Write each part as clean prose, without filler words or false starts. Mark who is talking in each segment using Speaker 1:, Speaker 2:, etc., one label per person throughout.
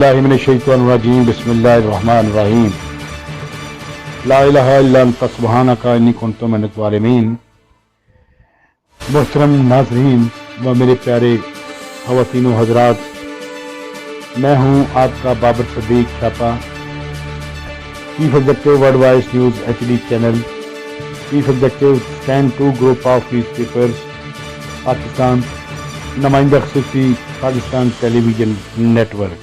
Speaker 1: बिस्मिल्लाहिर्रहमानिर्रहीम बिस्मिल्लाहिर्रहमानिर्रहीम ला इलाहा इल्ला अंता सुब्हानका इन्नी कुन्तु मिनज़ ज़ालिमीन। मोहतरम नाज़रीन व मेरे प्यारे ख़वातीन व हज़रात, मैं हूँ आपका बाबर सदीक छापा, chief executive world wise news HD channel, chief executive stand 2 group of newspapers Pakistan, नुमाइंदा ख़ुसूसी पाकिस्तान टेलीविज़न नेटवर्क।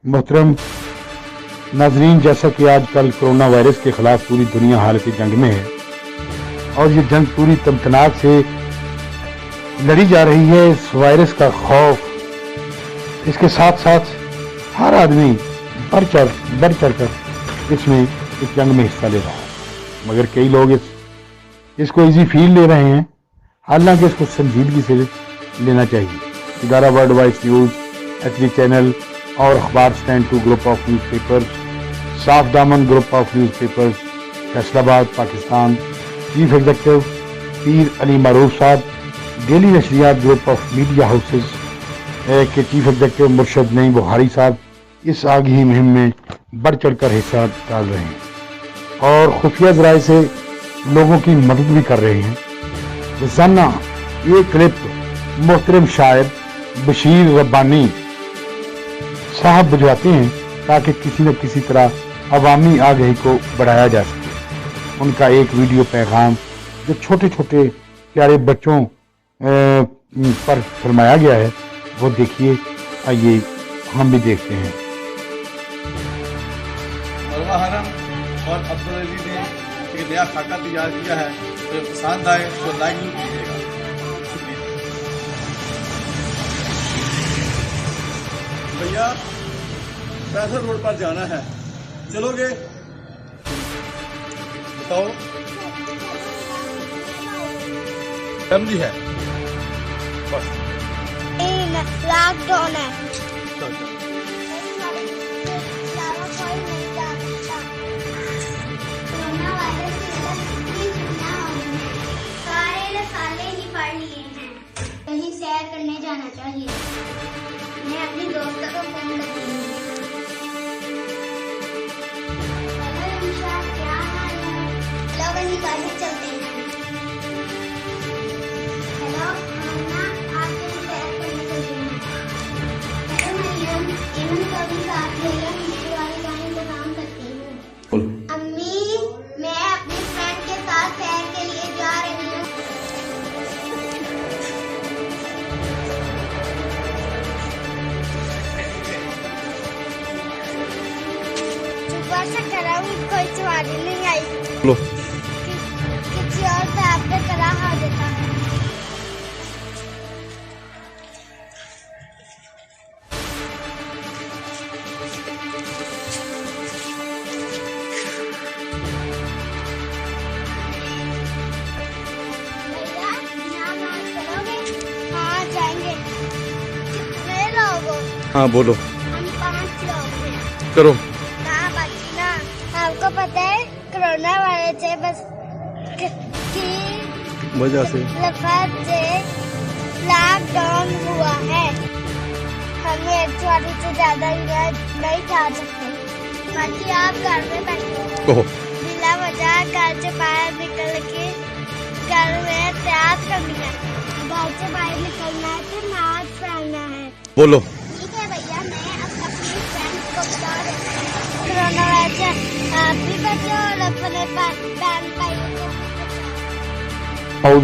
Speaker 1: मोहतरम नाजरीन, जैसा कि आजकल कोरोना वायरस के खिलाफ पूरी दुनिया हालत जंग में है और ये जंग पूरी तमतनाक से लड़ी जा रही है। इस वायरस का खौफ, इसके साथ साथ हर आदमी बढ़ चढ़ कर इसमें इस जंग में हिस्सा ले रहा है, मगर कई लोग इसको इजी फील ले रहे हैं, हालांकि इसको संजीदगी से लेना चाहिए। इदारा world wide news HD channel और Akhbar stand 2 group of newspapers, Saaf Daman group of newspapers Faisalabad Pakistan, chief executive Pir Ali Maroof Sahab, daily Nashriyat group of media houses के चीफ एग्जीक्यूटिव मुर्शद नईम बुखारी साहब इस आग ही मुहिम में बढ़ चढ़ कर हिस्सा डाल रहे हैं और खुफिया ज़राए से लोगों की मदद भी कर रहे हैं। रोज़ाना ये क्लिप मोहतरम शायर बशीर रब्बानी साहब भिजवाते हैं ताकि किसी न किसी तरह अवामी आगाही को बढ़ाया जा सके। उनका एक वीडियो पैगाम जो छोटे छोटे प्यारे बच्चों पर फरमाया गया है वो देखिए, आइए हम भी देखते हैं।
Speaker 2: मरवा हरम और अब्दुल अजीज ने एक नया खाका तैयार किया है, तो पसंद आए तो लाइक जरूर कीजिएगा। भैया पैथर रोड पर जाना है, चलोगे? बताओ। फैमिली है बस,
Speaker 3: लॉकडाउन है। कोरोना वायरस की वजह से इतनी दुनिया हो गई है, सारे रसाले ही पढ़ लिए हैं। कहीं सैर करने जाना चाहिए। मैं अपनी दोस्तों को फोन करती हूँ। हेलो निशा, क्या हाल है? चलो कहीं बाहर चलते हैं। हेलो अन्ना, आज कहीं सैर करने चलते हैं। हेलो मरियम, इवन को भी साथ ले लो, नीचे वाले का इंतजाम करती हूँ। अम्मी, मैं अपनी फ्रेंड के साथ सैर के लिए जा रही हूँ। सुबह से करा हूँ, कोई सवारी नहीं आई। किसी और साहब पे करा हा देता है। भैया, यहाँ बाहर चलोगे? हाँ जाएंगे। कितने लोग हो?
Speaker 2: हाँ बोलो।
Speaker 3: हम 5 लोग हैं।
Speaker 2: करो।
Speaker 3: हाँ बचना, आपको पता है कोरोना वायरस से बस की
Speaker 2: वजह से
Speaker 3: लफात से लॉकडाउन हुआ है। हम एक छोटी से ज्यादा नहीं खा सकते। बाकी आप घर में बैठो,
Speaker 2: कहो।
Speaker 3: बिना वजह घर से बाहर निकल के घर में एहतियात करनी है। घर से बाहर निकलना है तो मास्क पहनना है।
Speaker 2: बोलो।
Speaker 3: ठीक है भैया, मैं अब अपनी फ्रेंड को बता देती हूँ। कोरोना वायरस से आप भी बचो और अपने बहन भाइयों को भी बचाओ।